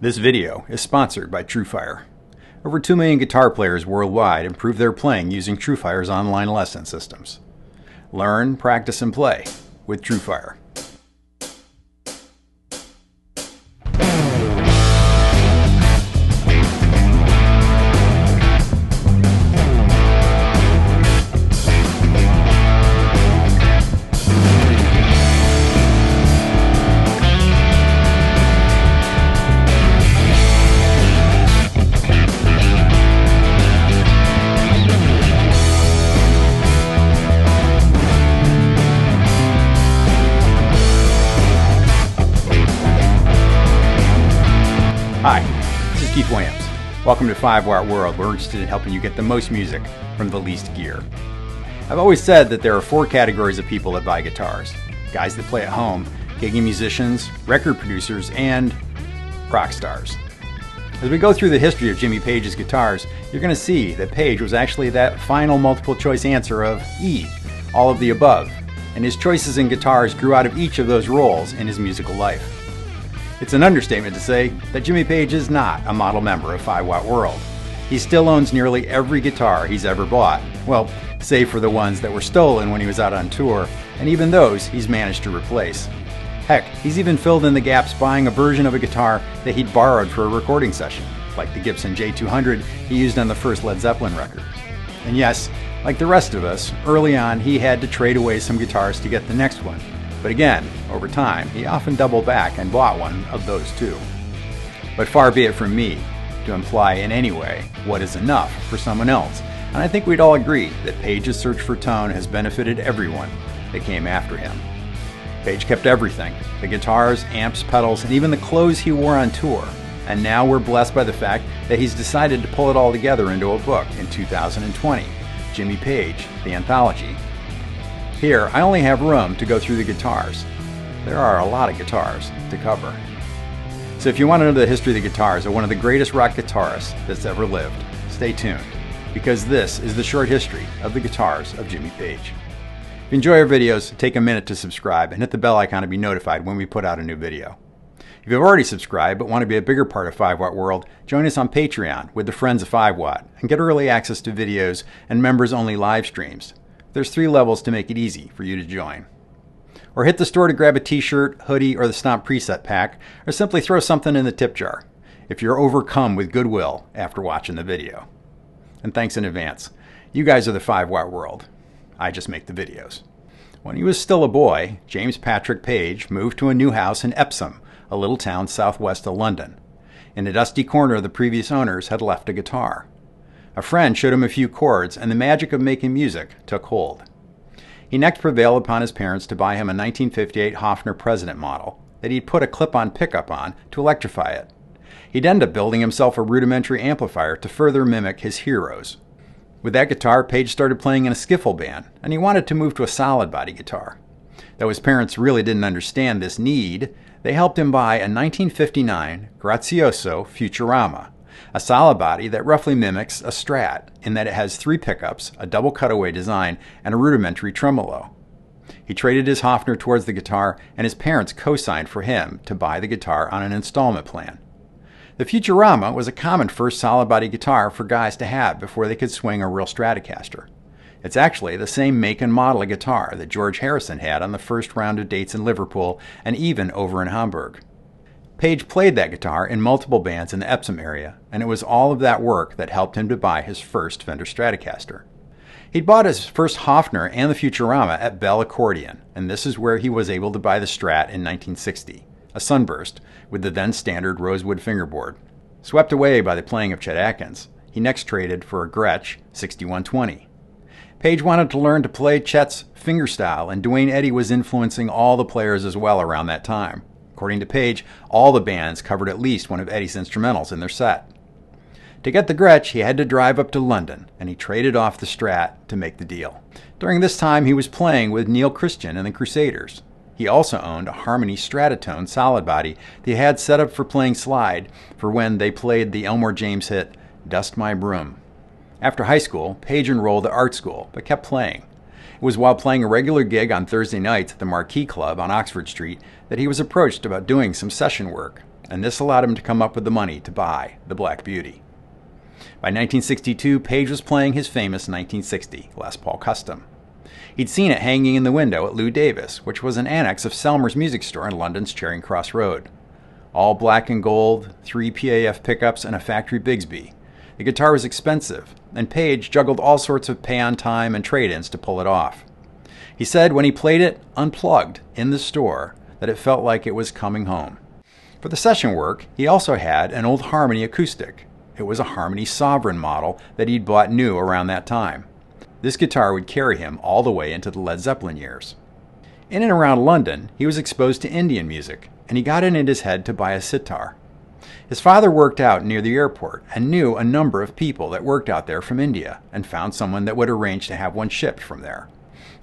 This video is sponsored by TrueFire. Over 2 million guitar players worldwide improve their playing using TrueFire's online lesson systems. Learn, practice, and play with TrueFire. Hi, this is Keith Williams. Welcome to 5-Watt World, where we're interested in helping you get the most music from the least gear. I've always said that there are 4 categories of people that buy guitars. Guys that play at home, gigging musicians, record producers, and rock stars. As we go through the history of Jimmy Page's guitars, you're going to see that Page was actually that final multiple choice answer of E, all of the above, and his choices in guitars grew out of each of those roles in his musical life. It's an understatement to say that Jimmy Page is not a model member of 5-Watt World. He still owns nearly every guitar he's ever bought, well, save for the ones that were stolen when he was out on tour, and even those he's managed to replace. Heck, he's even filled in the gaps buying a version of a guitar that he'd borrowed for a recording session, like the Gibson J200 he used on the first Led Zeppelin record. And yes, like the rest of us, early on he had to trade away some guitars to get the next one. But again, over time, he often doubled back and bought one of those too. But far be it from me to imply in any way what is enough for someone else, and I think we'd all agree that Page's search for tone has benefited everyone that came after him. Page kept everything, the guitars, amps, pedals, and even the clothes he wore on tour, and now we're blessed by the fact that he's decided to pull it all together into a book in 2020, Jimmy Page, the Anthology. Here, I only have room to go through the guitars. There are a lot of guitars to cover. So if you want to know the history of the guitars of one of the greatest rock guitarists that's ever lived, stay tuned, because this is the short history of the guitars of Jimmy Page. If you enjoy our videos, take a minute to subscribe and hit the bell icon to be notified when we put out a new video. If you've already subscribed but want to be a bigger part of 5-Watt World, join us on Patreon with the Friends of 5-Watt and get early access to videos and members-only live streams. There's 3 levels to make it easy for you to join. Or hit the store to grab a t-shirt, hoodie, or the Stomp preset pack, or simply throw something in the tip jar if you're overcome with goodwill after watching the video. And thanks in advance. You guys are the 5-Watt World. I just make the videos. When he was still a boy, James Patrick Page moved to a new house in Epsom, a little town southwest of London. In a dusty corner, the previous owners had left a guitar. A friend showed him a few chords, and the magic of making music took hold. He next prevailed upon his parents to buy him a 1958 Hofner President model that he'd put a clip-on pickup on to electrify it. He'd end up building himself a rudimentary amplifier to further mimic his heroes. With that guitar, Page started playing in a skiffle band, and he wanted to move to a solid body guitar. Though his parents really didn't understand this need, they helped him buy a 1959 Grazioso Futurama, a solid body that roughly mimics a Strat in that it has 3 pickups, a double cutaway design, and a rudimentary tremolo. He traded his Hofner towards the guitar, and his parents co-signed for him to buy the guitar on an installment plan. The Futurama was a common first solid body guitar for guys to have before they could swing a real Stratocaster. It's actually the same make and model of guitar that George Harrison had on the first round of dates in Liverpool and even over in Hamburg. Page played that guitar in multiple bands in the Epsom area, and it was all of that work that helped him to buy his first Fender Stratocaster. He'd bought his first Hofner and the Futurama at Bell Accordion, and this is where he was able to buy the Strat in 1960, a Sunburst, with the then standard rosewood fingerboard. Swept away by the playing of Chet Atkins, he next traded for a Gretsch 6120. Page wanted to learn to play Chet's fingerstyle, and Duane Eddy was influencing all the players as well around that time. According to Page, all the bands covered at least one of Eddy's instrumentals in their set. To get the Gretsch, he had to drive up to London, and he traded off the Strat to make the deal. During this time, he was playing with Neil Christian and the Crusaders. He also owned a Harmony Stratotone solid body that he had set up for playing slide for when they played the Elmore James hit, Dust My Broom. After high school, Page enrolled at art school, but kept playing. It was while playing a regular gig on Thursday nights at the Marquee Club on Oxford Street that he was approached about doing some session work. and this allowed him to come up with the money to buy the Black Beauty. By 1962, Page was playing his famous 1960 Les Paul Custom. He'd seen it hanging in the window at Lou Davis, which was an annex of Selmer's music store in London's Charing Cross Road. All black and gold, 3 PAF pickups, and a factory Bigsby. The guitar was expensive, and Page juggled all sorts of pay-on-time and trade-ins to pull it off. He said when he played it, unplugged, in the store, that it felt like it was coming home. For the session work, he also had an old Harmony acoustic. It was a Harmony Sovereign model that he'd bought new around that time. This guitar would carry him all the way into the Led Zeppelin years. In and around London, he was exposed to Indian music, and he got it in his head to buy a sitar. His father worked out near the airport and knew a number of people that worked out there from India, and found someone that would arrange to have one shipped from there.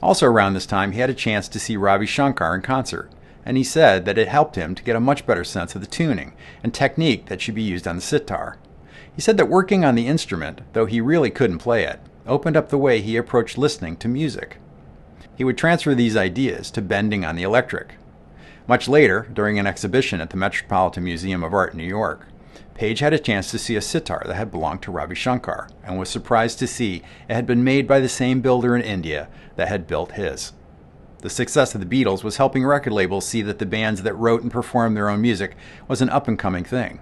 Also around this time, he had a chance to see Ravi Shankar in concert, and he said that it helped him to get a much better sense of the tuning and technique that should be used on the sitar. He said that working on the instrument, though he really couldn't play it, opened up the way he approached listening to music. He would transfer these ideas to bending on the electric. Much later, during an exhibition at the Metropolitan Museum of Art in New York, Page had a chance to see a sitar that had belonged to Ravi Shankar, and was surprised to see it had been made by the same builder in India that had built his. The success of the Beatles was helping record labels see that the bands that wrote and performed their own music was an up-and-coming thing.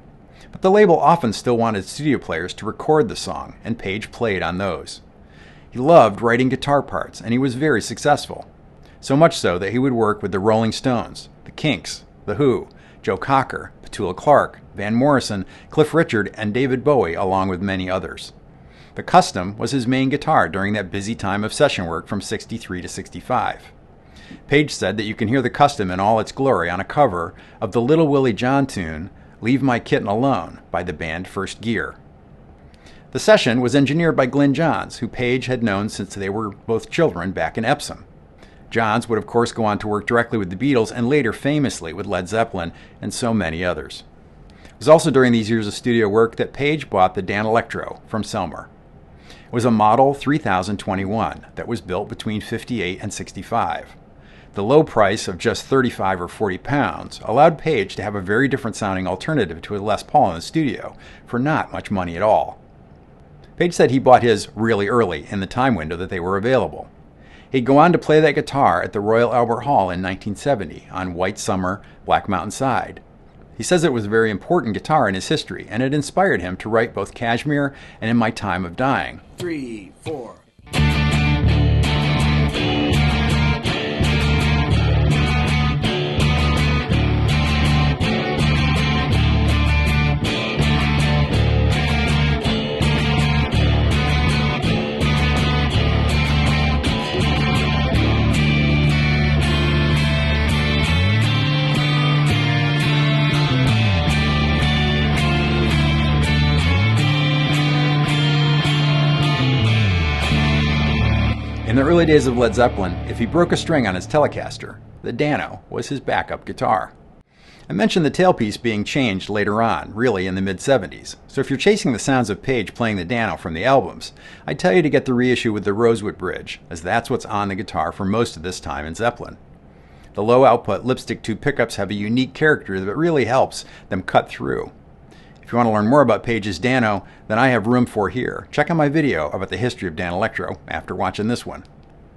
But the label often still wanted studio players to record the song, and Page played on those. He loved writing guitar parts, and he was very successful. So much so that he would work with the Rolling Stones, the Kinks, The Who, Joe Cocker, Petula Clark, Van Morrison, Cliff Richard, and David Bowie, along with many others. The Custom was his main guitar during that busy time of session work from 63 to 65. Page said that you can hear the Custom in all its glory on a cover of the Little Willie John tune, Leave My Kitten Alone, by the band First Gear. The session was engineered by Glyn Johns, who Page had known since they were both children back in Epsom. Johns would of course go on to work directly with the Beatles and later famously with Led Zeppelin and so many others. It was also during these years of studio work that Page bought the Dan Electro from Selmer. It was a Model 3021 that was built between 58 and 65. The low price of just 35 or 40 pounds allowed Page to have a very different sounding alternative to a Les Paul in the studio for not much money at all. Page said he bought his really early in the time window that they were available. He'd go on to play that guitar at the Royal Albert Hall in 1970 on White Summer, Black Mountain Side. He says it was a very important guitar in his history, and it inspired him to write both Kashmir and In My Time of Dying. 3, 4. In the early days of Led Zeppelin, if he broke a string on his Telecaster, the Dano was his backup guitar. I mentioned the tailpiece being changed later on, really in the mid-70s, so if you're chasing the sounds of Page playing the Dano from the albums, I'd tell you to get the reissue with the Rosewood Bridge, as that's what's on the guitar for most of this time in Zeppelin. The low-output lipstick tube pickups have a unique character that really helps them cut through. If you want to learn more about Page's Dano than I have room for here, check out my video about the history of Dan Electro after watching this one.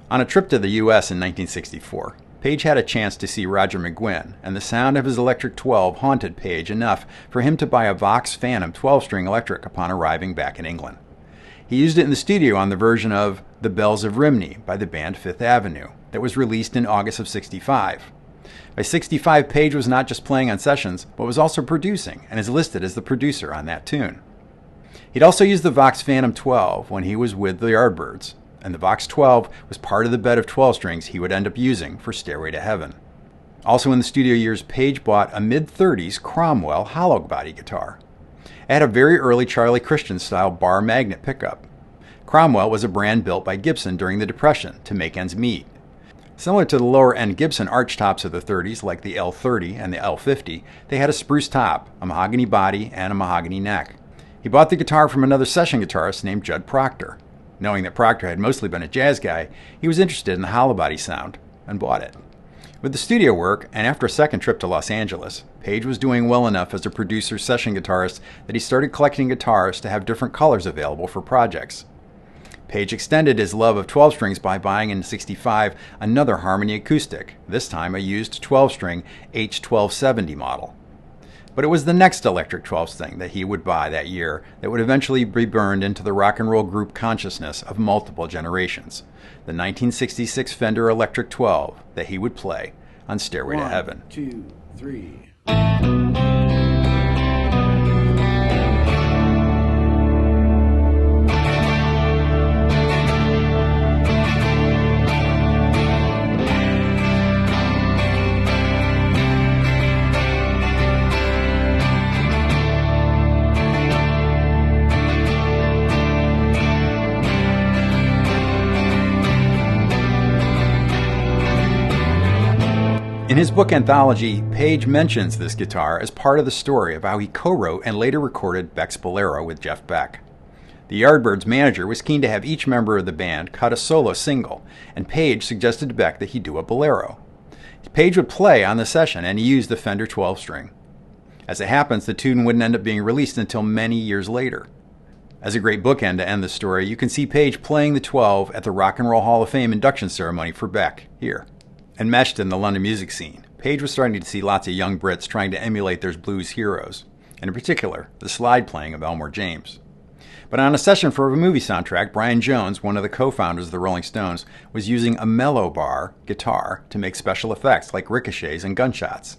On a trip to the US in 1964, Page had a chance to see Roger McGuinn, and the sound of his Electric 12 haunted Page enough for him to buy a Vox Phantom 12-string electric upon arriving back in England. He used it in the studio on the version of The Bells of Rimney by the band Fifth Avenue that was released in August of 65. By 65, Page was not just playing on sessions, but was also producing, and is listed as the producer on that tune. He'd also used the Vox Phantom 12 when he was with the Yardbirds, and the Vox 12 was part of the bed of 12 strings he would end up using for Stairway to Heaven. Also in the studio years, Page bought a mid-30s Cromwell hollow body guitar. It had a very early Charlie Christian-style bar magnet pickup. Cromwell was a brand built by Gibson during the Depression to make ends meet. Similar to the lower-end Gibson archtops of the 30s, like the L30 and the L50, they had a spruce top, a mahogany body, and a mahogany neck. He bought the guitar from another session guitarist named Judd Proctor. Knowing that Proctor had mostly been a jazz guy, he was interested in the hollow body sound and bought it. With the studio work, and after a second trip to Los Angeles, Page was doing well enough as a producer-session guitarist that he started collecting guitars to have different colors available for projects. Page extended his love of 12 strings by buying in '65 another Harmony acoustic, this time a used 12-string H1270 model. But it was the next electric 12 string that he would buy that year that would eventually be burned into the rock and roll group consciousness of multiple generations, the 1966 Fender Electric 12 that he would play on Stairway to Heaven. 1, 2, 3. In his book Anthology, Page mentions this guitar as part of the story of how he co-wrote and later recorded Beck's Bolero with Jeff Beck. The Yardbirds manager was keen to have each member of the band cut a solo single, and Page suggested to Beck that he do a bolero. Page would play on the session, and he used the Fender 12-string. As it happens, the tune wouldn't end up being released until many years later. As a great bookend to end the story, you can see Page playing the 12 at the Rock and Roll Hall of Fame induction ceremony for Beck, here. Enmeshed in the London music scene, Page was starting to see lots of young Brits trying to emulate their blues heroes, and in particular, the slide playing of Elmore James. But on a session for a movie soundtrack, Brian Jones, one of the co-founders of the Rolling Stones, was using a mellow bar guitar to make special effects like ricochets and gunshots.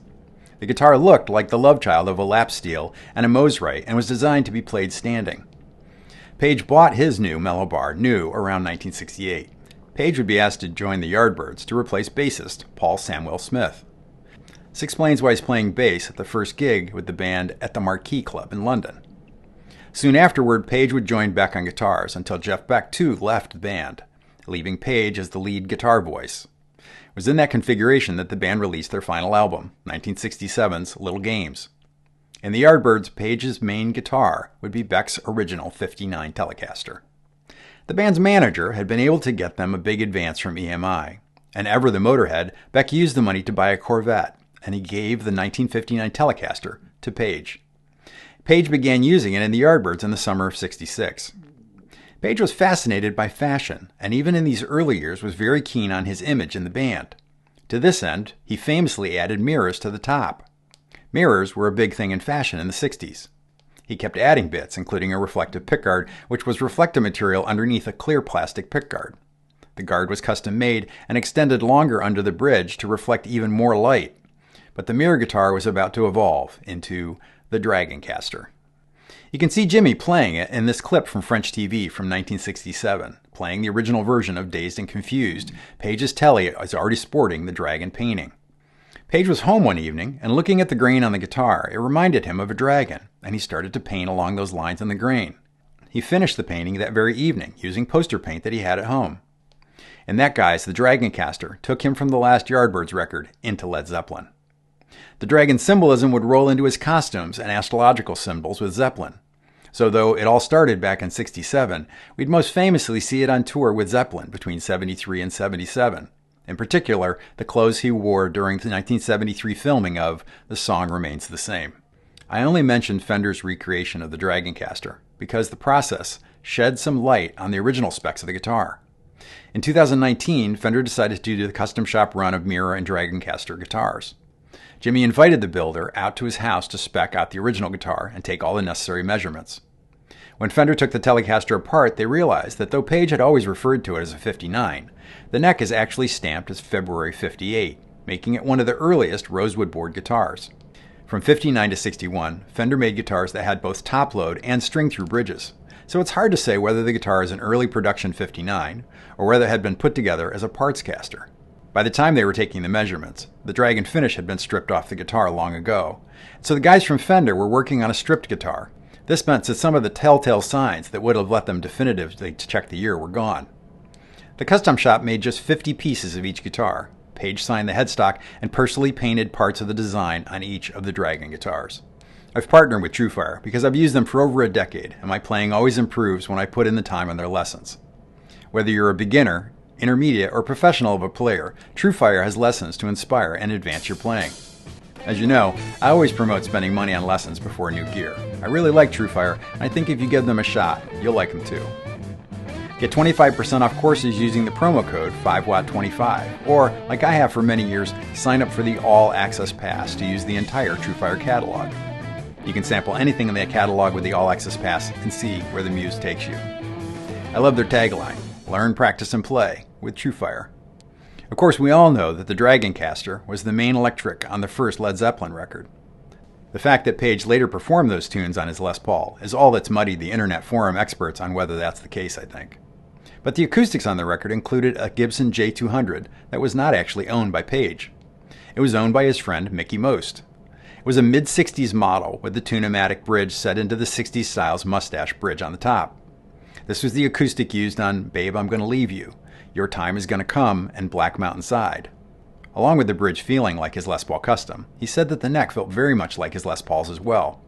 The guitar looked like the love child of a lap steel and a Mosrite and was designed to be played standing. Page bought his new mellow bar around 1968. Page would be asked to join the Yardbirds to replace bassist Paul Samuel Smith. This explains why he's playing bass at the first gig with the band at the Marquee Club in London. Soon afterward, Page would join Beck on guitars until Jeff Beck too left the band, leaving Page as the lead guitar voice. It was in that configuration that the band released their final album, 1967's Little Games. In the Yardbirds, Page's main guitar would be Beck's original '59 Telecaster. The band's manager had been able to get them a big advance from EMI, and ever the motorhead, Beck used the money to buy a Corvette, and he gave the 1959 Telecaster to Page. Page began using it in the Yardbirds in the summer of '66. Page was fascinated by fashion, and even in these early years was very keen on his image in the band. To this end, he famously added mirrors to the top. Mirrors were a big thing in fashion in the '60s. He kept adding bits, including a reflective pickguard, which was reflective material underneath a clear plastic pickguard. The guard was custom made and extended longer under the bridge to reflect even more light. But the mirror guitar was about to evolve into the Dragoncaster. You can see Jimmy playing it in this clip from French TV from 1967, playing the original version of Dazed and Confused. Page's telly is already sporting the dragon painting. Page was home one evening, and looking at the grain on the guitar, it reminded him of a dragon, and he started to paint along those lines on the grain. He finished the painting that very evening, using poster paint that he had at home. In that guise, the Dragoncaster took him from the last Yardbirds record into Led Zeppelin. The dragon symbolism would roll into his costumes and astrological symbols with Zeppelin. So though it all started back in '67, we'd most famously see it on tour with Zeppelin between '73 and '77. In particular, the clothes he wore during the 1973 filming of The Song Remains the Same. I only mentioned Fender's recreation of the Dragoncaster because the process shed some light on the original specs of the guitar. In 2019, Fender decided to do the custom shop run of Mirror and Dragoncaster guitars. Jimmy invited the builder out to his house to spec out the original guitar and take all the necessary measurements. When Fender took the Telecaster apart, they realized that though Page had always referred to it as a '59, the neck is actually stamped as February '58, making it one of the earliest rosewood board guitars. From '59 to '61, Fender made guitars that had both top-load and string-through bridges, so it's hard to say whether the guitar is an early production '59 or whether it had been put together as a parts caster. By the time they were taking the measurements, the dragon finish had been stripped off the guitar long ago, so the guys from Fender were working on a stripped guitar. This meant that some of the telltale signs that would have let them definitively check the year were gone. The custom shop made just 50 pieces of each guitar. Page signed the headstock and personally painted parts of the design on each of the Dragon guitars. I've partnered with TrueFire because I've used them for over a decade, and my playing always improves when I put in the time on their lessons. Whether you're a beginner intermediate, or professional of a player, TrueFire has lessons to inspire and advance your playing. As you know, I always promote spending money on lessons before new gear. I really like TrueFire, and I think if you give them a shot, you'll like them too. Get 25% off courses using the promo code 5watt25, or, like I have for many years, sign up for the All Access Pass to use the entire TrueFire catalog. You can sample anything in that catalog with the All Access Pass and see where the muse takes you. I love their tagline, learn, practice, and play with TrueFire. Of course, we all know that the Dragoncaster was the main electric on the first Led Zeppelin record. The fact that Page later performed those tunes on his Les Paul is all that's muddied the internet forum experts on whether that's the case, I think. But the acoustics on the record included a Gibson J200 that was not actually owned by Page. It was owned by his friend Mickey Most. It was a mid-60s model with the Tune-O-Matic bridge set into the 60s style's mustache bridge on the top. This was the acoustic used on Babe, I'm Gonna Leave You, Your Time Is Gonna Come, and Black Mountain Side. Along with the bridge feeling like his Les Paul Custom, he said that the neck felt very much like his Les Pauls as well.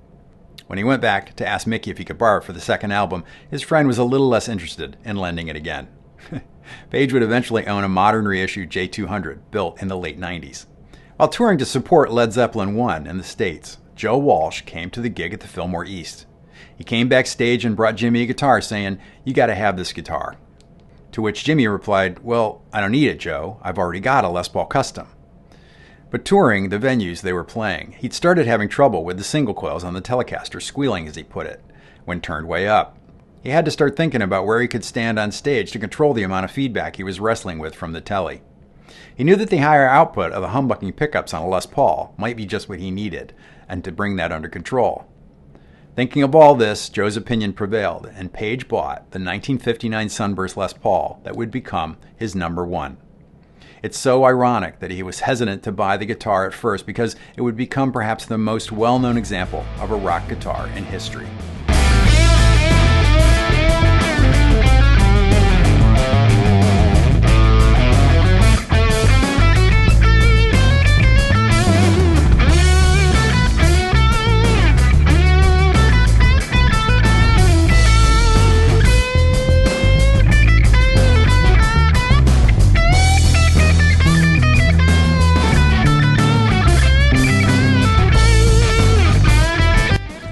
When he went back to ask Mickey if he could borrow it for the second album, his friend was a little less interested in lending it again. Page would eventually own a modern reissued J200 built in the late 90s. While touring to support Led Zeppelin I in the States, Joe Walsh came to the gig at the Fillmore East. He came backstage and brought Jimmy a guitar saying, "You gotta have this guitar." To which Jimmy replied, "Well, I don't need it, Joe. I've already got a Les Paul Custom." But touring the venues they were playing, he'd started having trouble with the single coils on the Telecaster squealing, as he put it, when turned way up. He had to start thinking about where he could stand on stage to control the amount of feedback he was wrestling with from the telly. He knew that the higher output of the humbucking pickups on a Les Paul might be just what he needed, and to bring that under control. Thinking of all this, Joe's opinion prevailed, and Page bought the 1959 Sunburst Les Paul that would become his number one. It's so ironic that he was hesitant to buy the guitar at first because it would become perhaps the most well-known example of a rock guitar in history.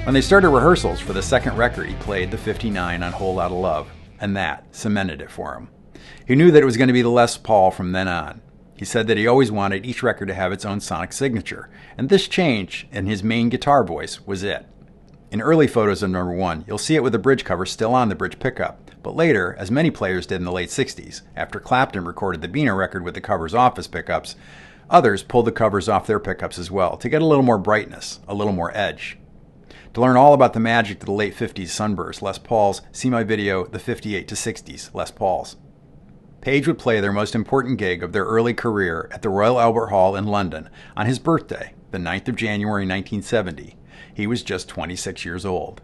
When they started rehearsals for the second record, he played the 59 on Whole Lotta Love, and that cemented it for him. He knew that it was going to be the Les Paul from then on. He said that he always wanted each record to have its own sonic signature, and this change in his main guitar voice was it. In early photos of number one, you'll see it with the bridge cover still on the bridge pickup, but later, as many players did in the late 60s, after Clapton recorded the Beato record with the covers off his pickups, others pulled the covers off their pickups as well to get a little more brightness, a little more edge. To learn all about the magic of the late 50s Sunburst Les Pauls, see my video, The 58 to 60s Les Pauls. Page would play their most important gig of their early career at the Royal Albert Hall in London on his birthday, the 9th of January 1970. He was just 26 years old.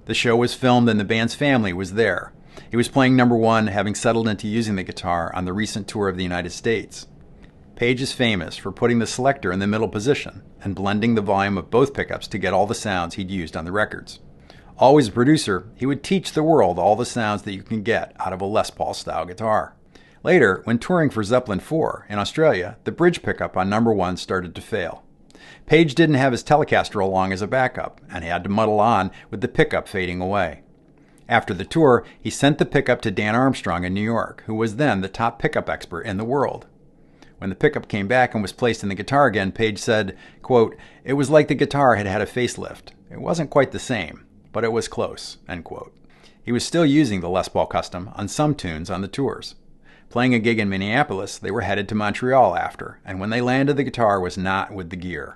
The show was filmed and the band's family was there. He was playing number one, having settled into using the guitar on the recent tour of the United States. Page is famous for putting the selector in the middle position and blending the volume of both pickups to get all the sounds he'd used on the records. Always a producer, he would teach the world all the sounds that you can get out of a Les Paul style guitar. Later, when touring for Zeppelin IV in Australia, the bridge pickup on number one started to fail. Page didn't have his Telecaster along as a backup, and he had to muddle on with the pickup fading away. After the tour, he sent the pickup to Dan Armstrong in New York, who was then the top pickup expert in the world. When the pickup came back and was placed in the guitar again, Page said, quote, "It was like the guitar had had a facelift. It wasn't quite the same, but it was close," end quote. He was still using the Les Paul Custom on some tunes on the tours. Playing a gig in Minneapolis, they were headed to Montreal after, and when they landed, the guitar was not with the gear.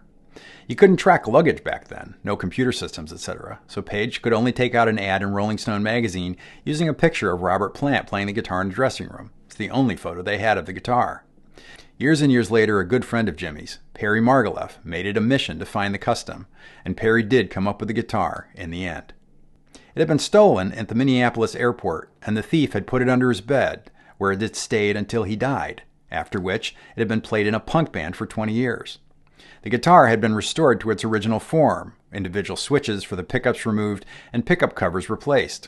You couldn't track luggage back then, no computer systems, etc., so Page could only take out an ad in Rolling Stone magazine using a picture of Robert Plant playing the guitar in the dressing room. It's the only photo they had of the guitar. Years and years later, a good friend of Jimmy's, Perry Margouleff, made it a mission to find the Custom, and Perry did come up with the guitar in the end. It had been stolen at the Minneapolis airport, and the thief had put it under his bed, where it had stayed until he died, after which it had been played in a punk band for 20 years. The guitar had been restored to its original form, individual switches for the pickups removed, and pickup covers replaced.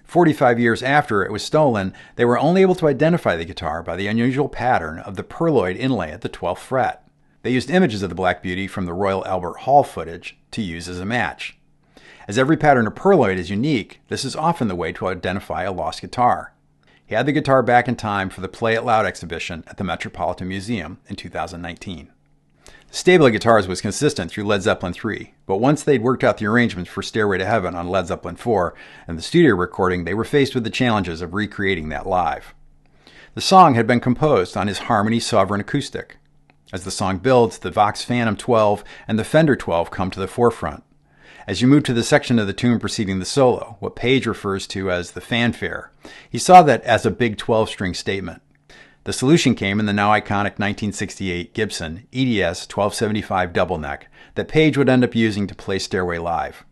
45 years after it was stolen, they were only able to identify the guitar by the unusual pattern of the pearloid inlay at the 12th fret. They used images of the Black Beauty from the Royal Albert Hall footage to use as a match. As every pattern of pearloid is unique, this is often the way to identify a lost guitar. He had the guitar back in time for the Play It Loud exhibition at the Metropolitan Museum in 2019. The stable of guitars was consistent through Led Zeppelin III, but once they'd worked out the arrangements for Stairway to Heaven on Led Zeppelin IV and the studio recording, they were faced with the challenges of recreating that live. The song had been composed on his Harmony Sovereign acoustic. As the song builds, the Vox Phantom 12 and the Fender 12 come to the forefront. As you move to the section of the tune preceding the solo, what Page refers to as the fanfare, he saw that as a big 12-string statement. The solution came in the now iconic 1968 Gibson EDS 1275 double neck that Page would end up using to play Stairway live.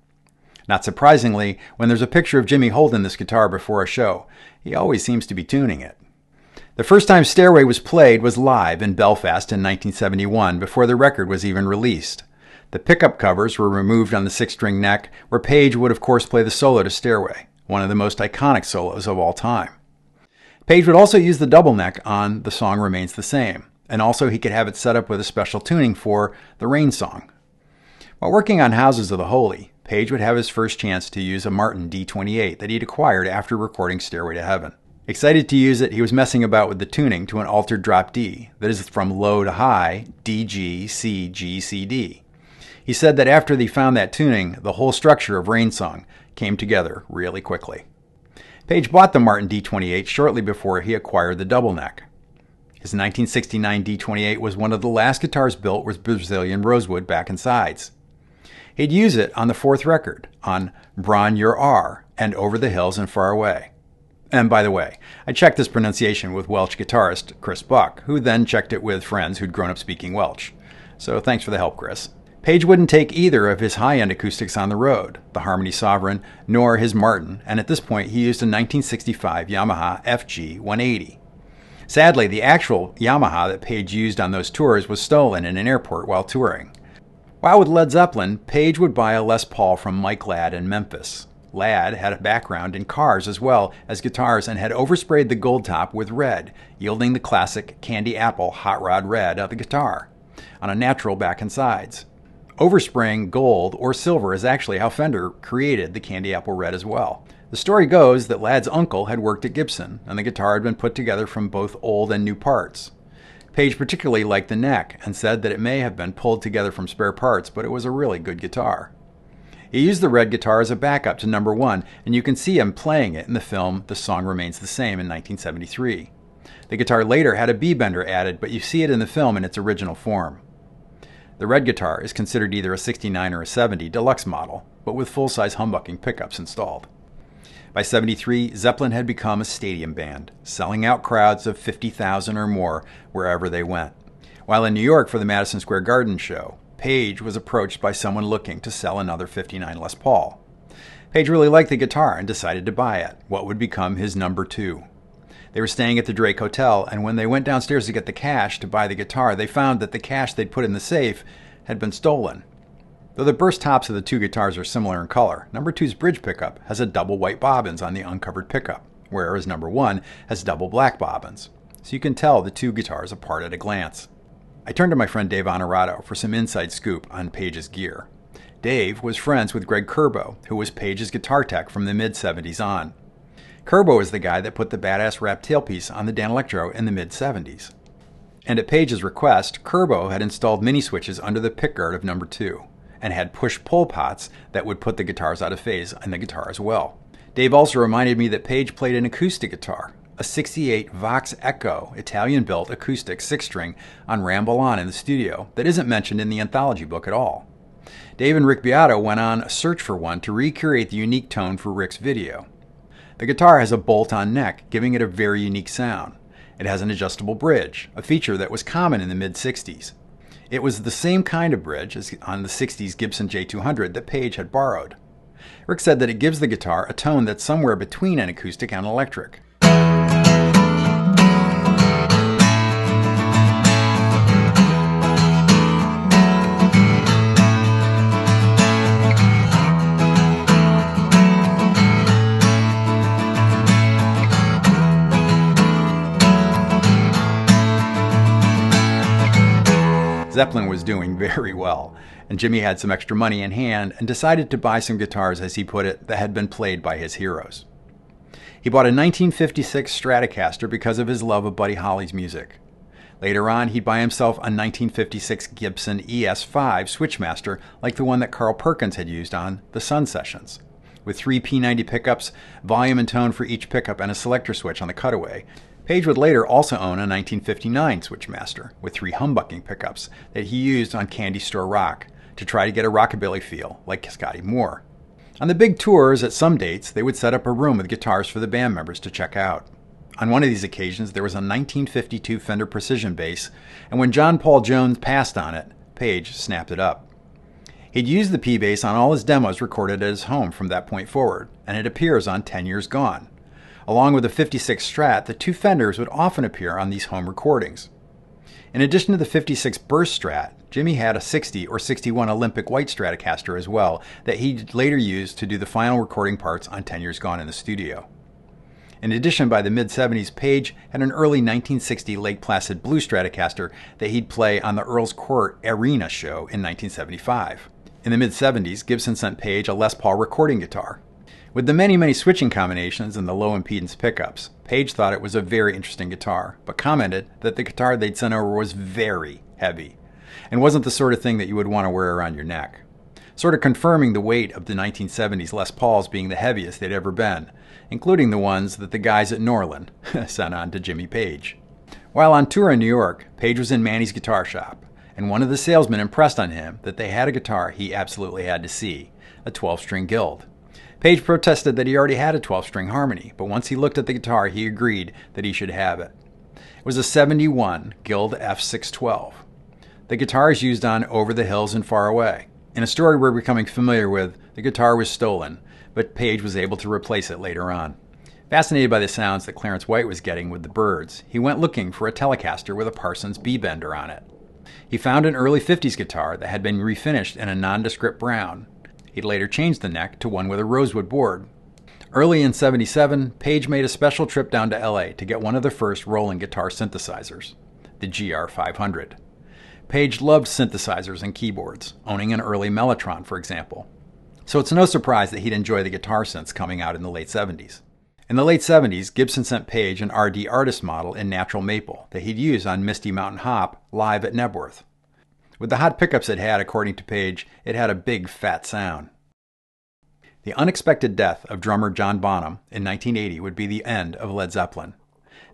Not surprisingly, when there's a picture of Jimmy holding this guitar before a show, he always seems to be tuning it. The first time Stairway was played was live in Belfast in 1971 before the record was even released. The pickup covers were removed on the 6-string neck, where Page would of course play the solo to Stairway, one of the most iconic solos of all time. Page would also use the double neck on The Song Remains the Same, and also he could have it set up with a special tuning for The Rain Song. While working on Houses of the Holy, Page would have his first chance to use a Martin D28 that he'd acquired after recording Stairway to Heaven. Excited to use it, he was messing about with the tuning to an altered drop D, that is from low to high, D, G, C, G, C, D. He said that after he found that tuning, the whole structure of Rain Song came together really quickly. Page bought the Martin D28 shortly before he acquired the double neck. His 1969 D28 was one of the last guitars built with Brazilian rosewood back and sides. He'd use it on the 4th record, on Bron Your R and Over the Hills and Far Away. And by the way, I checked this pronunciation with Welsh guitarist Chris Buck, who then checked it with friends who'd grown up speaking Welsh. So thanks for the help, Chris. Page wouldn't take either of his high-end acoustics on the road, the Harmony Sovereign, nor his Martin, and at this point he used a 1965 Yamaha FG 180. Sadly, the actual Yamaha that Page used on those tours was stolen in an airport while touring. While with Led Zeppelin, Page would buy a Les Paul from Mike Ladd in Memphis. Ladd had a background in cars as well as guitars and had oversprayed the gold top with red, yielding the classic candy apple hot rod red of the guitar, on a natural back and sides. Overspraying gold or silver is actually how Fender created the candy apple red as well. The story goes that Ladd's uncle had worked at Gibson, and the guitar had been put together from both old and new parts. Page particularly liked the neck and said that it may have been pulled together from spare parts, but it was a really good guitar. He used the red guitar as a backup to number 1, and you can see him playing it in the film The Song Remains the Same in 1973. The guitar later had a B-bender added, but you see it in the film in its original form. The red guitar is considered either a 69 or a 70 deluxe model, but with full-size humbucking pickups installed. By 73, Zeppelin had become a stadium band, selling out crowds of 50,000 or more wherever they went. While in New York for the Madison Square Garden show, Page was approached by someone looking to sell another 59 Les Paul. Page really liked the guitar and decided to buy it, what would become his number 2. They were staying at the Drake Hotel, and when they went downstairs to get the cash to buy the guitar, they found that the cash they'd put in the safe had been stolen. Though the burst tops of the two guitars are similar in color, number 2's bridge pickup has a double white bobbins on the uncovered pickup, whereas number 1 has double black bobbins. So you can tell the two guitars apart at a glance. I turned to my friend Dave Honorato for some inside scoop on Page's gear. Dave was friends with Greg Curbo, who was Page's guitar tech from the mid-70s on. Curbo is the guy that put the badass wrap tailpiece on the Dan Electro in the mid-70s. And at Page's request, Curbo had installed mini switches under the pickguard of number 2, and had push-pull pots that would put the guitars out of phase on the guitar as well. Dave also reminded me that Page played an acoustic guitar, a 68 Vox Echo Italian-built acoustic 6-string on Ramble On in the studio that isn't mentioned in the Anthology book at all. Dave and Rick Beato went on a search for one to recreate the unique tone for Rick's video. The guitar has a bolt-on neck, giving it a very unique sound. It has an adjustable bridge, a feature that was common in the mid-60s. It was the same kind of bridge as on the 60s Gibson J200 that Page had borrowed. Rick said that it gives the guitar a tone that's somewhere between an acoustic and electric. Zeppelin was doing very well, and Jimmy had some extra money in hand and decided to buy some guitars, as he put it, that had been played by his heroes. He bought a 1956 Stratocaster because of his love of Buddy Holly's music. Later on, he'd buy himself a 1956 Gibson ES5 Switchmaster like the one that Carl Perkins had used on the Sun Sessions, with 3 P90 pickups, volume and tone for each pickup, and a selector switch on the cutaway. Page would later also own a 1959 Switchmaster with 3 humbucking pickups that he used on Candy Store Rock to try to get a rockabilly feel like Scotty Moore. On the big tours at some dates, they would set up a room with guitars for the band members to check out. On one of these occasions, there was a 1952 Fender Precision bass, and when John Paul Jones passed on it, Page snapped it up. He'd used the P bass on all his demos recorded at his home from that point forward, and it appears on 10 Years Gone. Along with the 56 Strat, the 2 Fenders would often appear on these home recordings. In addition to the 56 Burst Strat, Jimmy had a 60 or 61 Olympic White Stratocaster as well that he later used to do the final recording parts on 10 Years Gone in the studio. In addition, by the mid-70s, Page had an early 1960 Lake Placid Blue Stratocaster that he'd play on the Earl's Court Arena show in 1975. In the mid-70s, Gibson sent Page a Les Paul recording guitar. With the many switching combinations and the low impedance pickups, Page thought it was a very interesting guitar, but commented that the guitar they'd sent over was very heavy, and wasn't the sort of thing that you would want to wear around your neck, sort of confirming the weight of the 1970s Les Pauls being the heaviest they'd ever been, including the ones that the guys at Norland sent on to Jimmy Page. While on tour in New York, Page was in Manny's guitar shop, and one of the salesmen impressed on him that they had a guitar he absolutely had to see, a 12-string Guild. Page protested that he already had a 12-string Harmony, but once he looked at the guitar, he agreed that he should have it. It was a 71 Guild F612. The guitar is used on Over the Hills and Far Away. In a story we're becoming familiar with, the guitar was stolen, but Page was able to replace it later on. Fascinated by the sounds that Clarence White was getting with the Byrds, he went looking for a Telecaster with a Parsons B-bender on it. He found an early 50s guitar that had been refinished in a nondescript brown. He'd later changed the neck to one with a rosewood board. Early in '77, Page made a special trip down to LA to get one of the first Roland guitar synthesizers, the GR500. Page loved synthesizers and keyboards, owning an early Mellotron, for example. So it's no surprise that he'd enjoy the guitar synths coming out in the late 70s. In the late 70s, Gibson sent Page an RD Artist model in natural maple that he'd use on Misty Mountain Hop live at Nebworth. With the hot pickups it had, according to Page, it had a big, fat sound. The unexpected death of drummer John Bonham in 1980 would be the end of Led Zeppelin.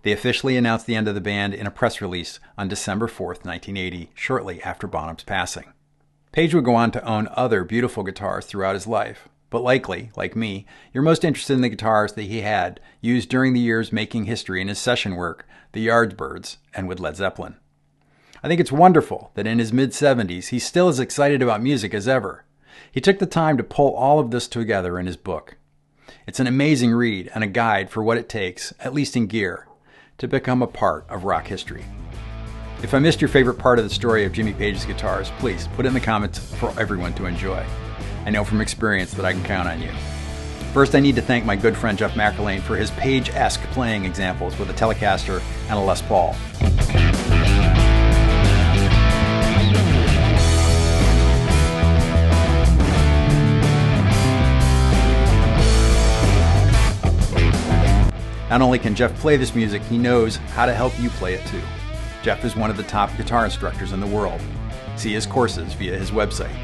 They officially announced the end of the band in a press release on December 4th, 1980, shortly after Bonham's passing. Page would go on to own other beautiful guitars throughout his life, but likely, like me, you're most interested in the guitars that he had used during the years making history in his session work, the Yardbirds, and with Led Zeppelin. I think it's wonderful that in his mid-70s, he's still as excited about music as ever. He took the time to pull all of this together in his book. It's an amazing read and a guide for what it takes, at least in gear, to become a part of rock history. If I missed your favorite part of the story of Jimmy Page's guitars, please put it in the comments for everyone to enjoy. I know from experience that I can count on you. First, I need to thank my good friend Jeff McErlain for his Page-esque playing examples with a Telecaster and a Les Paul. Not only can Jeff play this music, he knows how to help you play it too. Jeff is one of the top guitar instructors in the world. See his courses via his website.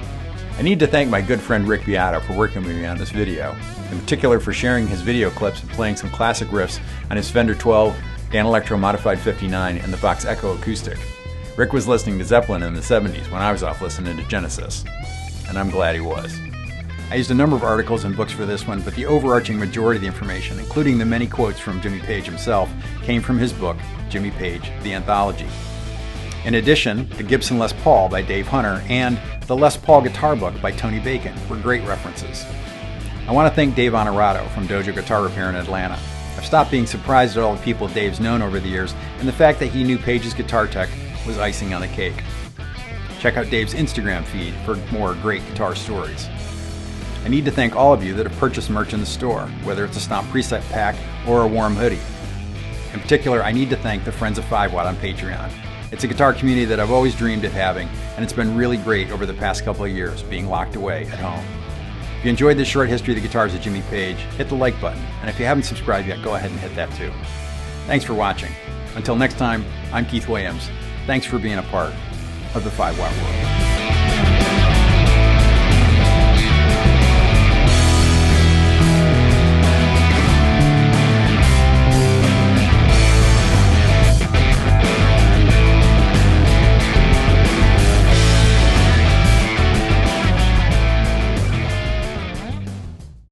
I need to thank my good friend Rick Beato for working with me on this video, in particular for sharing his video clips and playing some classic riffs on his Fender 12, Dan Electro Modified 59, and the Vox Echo Acoustic. Rick was listening to Zeppelin in the 70s when I was off listening to Genesis, and I'm glad he was. I used a number of articles and books for this one, but the overarching majority of the information, including the many quotes from Jimmy Page himself, came from his book, Jimmy Page, The Anthology. In addition, the Gibson Les Paul by Dave Hunter and the Les Paul Guitar Book by Tony Bacon were great references. I want to thank Dave Honorato from Dojo Guitar Repair in Atlanta. I've stopped being surprised at all the people Dave's known over the years, and the fact that he knew Page's guitar tech was icing on the cake. Check out Dave's Instagram feed for more great guitar stories. I need to thank all of you that have purchased merch in the store, whether it's a Stomp preset pack or a warm hoodie. In particular, I need to thank the Friends of 5 Watt on Patreon. It's a guitar community that I've always dreamed of having, and it's been really great over the past couple of years being locked away at home. If you enjoyed this short history of the guitars of Jimmy Page, hit the like button, and if you haven't subscribed yet, go ahead and hit that too. Thanks for watching. Until next time, I'm Keith Williams. Thanks for being a part of the 5 Watt World.